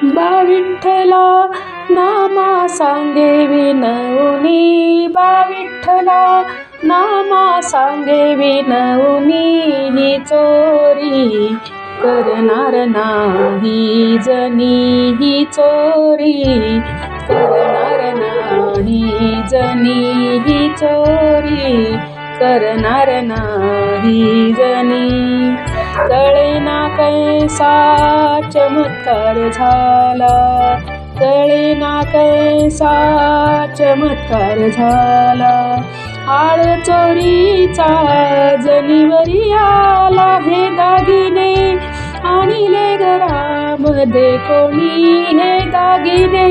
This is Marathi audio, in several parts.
बा विठ्ठला नामा सांगे विनवनी, बा विठ्ठला नामा सांगे विनवनी, ही चोरी करणार नाही जनी, ही चोरी करणार नाही जनी, ही चोरी करणार नाही जनी. कळेना कैसा चमत्कार झाला, कळेना कैसा चमत्कार झाला, आळ चोरीचा जनीवरी आला. हे दागिने आणिले घरामध्ये कोणी, हे दागिने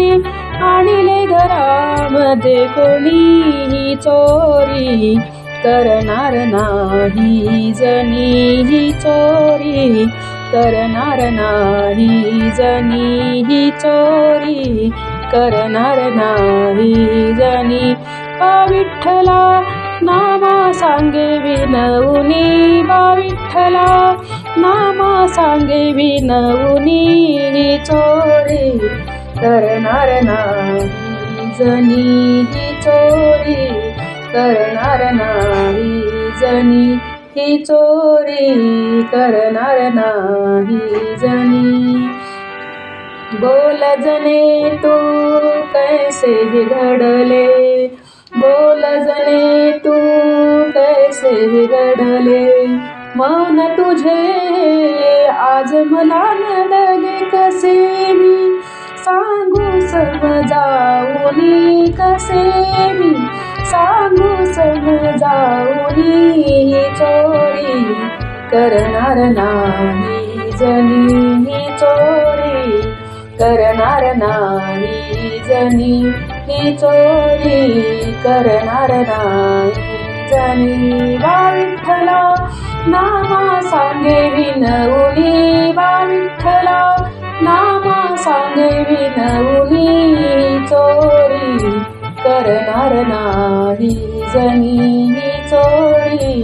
आणिले घरामध्ये कोणी, ही चोरी करणार नाही जनी, ही चोरी करणार नाही जनी, ही चोरी करणार नाही जनी. बा विठ्ठला नामा सांगे विनवनी, बा विठ्ठला नामा सांगे विनवनी, ही चोरी करणार नाही जनी, ही चोरी करणार नाही जनी, ही चोरी करणार नाही जनी. बोल जने तू कैसे घडले, बोल जने तू कैसे घडले, मन तुझे आज मला नडले. कसे मी सांगू समजावूनी, कसे मी सांगू समजावूनी, ही चोरी करणार नाही जनी, ही चोरी करणार नाही जनी, ही चोरी करणार नाही जनी. बा विठ्ठला नामा सांगे विनवनी, बा विठ्ठला नामा सांगे विनवनी, चोरी करणार नाही जनी, ही चोरी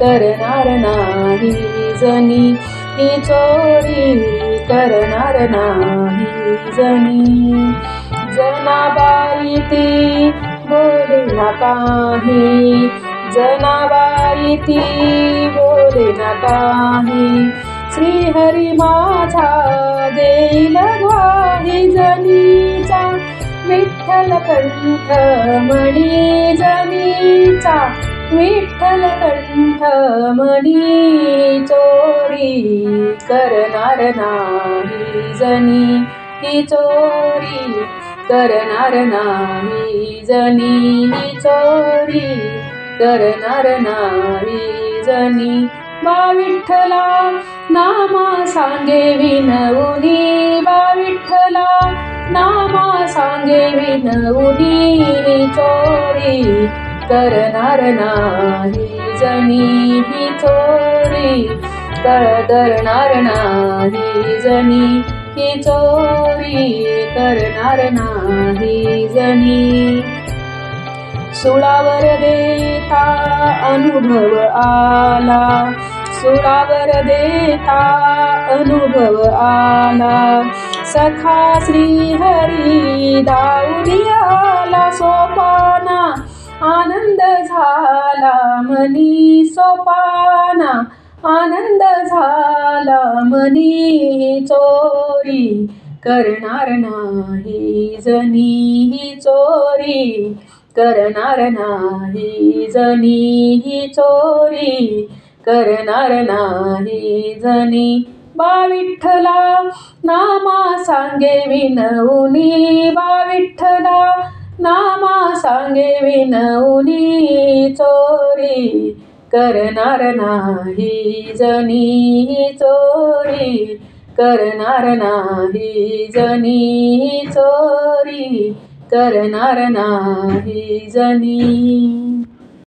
करणार नाही जनी, ही चोरी करणार नाही जनी. जनाबाई ती बोले ना काही, जनाबाई ती बोले ना काही, श्रीहरी माझा देईल ग्वाही जनीचा, विठ्ठल कंठ मणी जनीचा, विठ्ठल कंठ मणी, चोरी करणार नाही जनी, ही चोरी करणार नाही जनी, ही चोरी करणार नाही जनी. बा विठ्ठला नामा सांगे विनवनी, बा विठ्ठला नामा सांगे विनवनी, चोरी करणार नाही जनी, ही चोरी करणार नाही जनी, ही चोरी करणार नाही जनी. सुळावर देता अनुभव आला, सुळावर देता अनुभव आला, सखा श्रीहरी दाऊदी आला. सोपाना आनंद झाला मनी, सोपाना आनंद झाला मनी, चोरी करणार नाही जनी, ही चोरी करणार नाही जनी, ही चोरी करणार नाही जनी. बा विठ्ठला नामा सांगे विनवनी, बा विठ्ठला नामा सांगे विनवनी, चोरी करणार नाही जनी, ही चोरी करणार नाही जनी, ही चोरी करणार नाही जनी.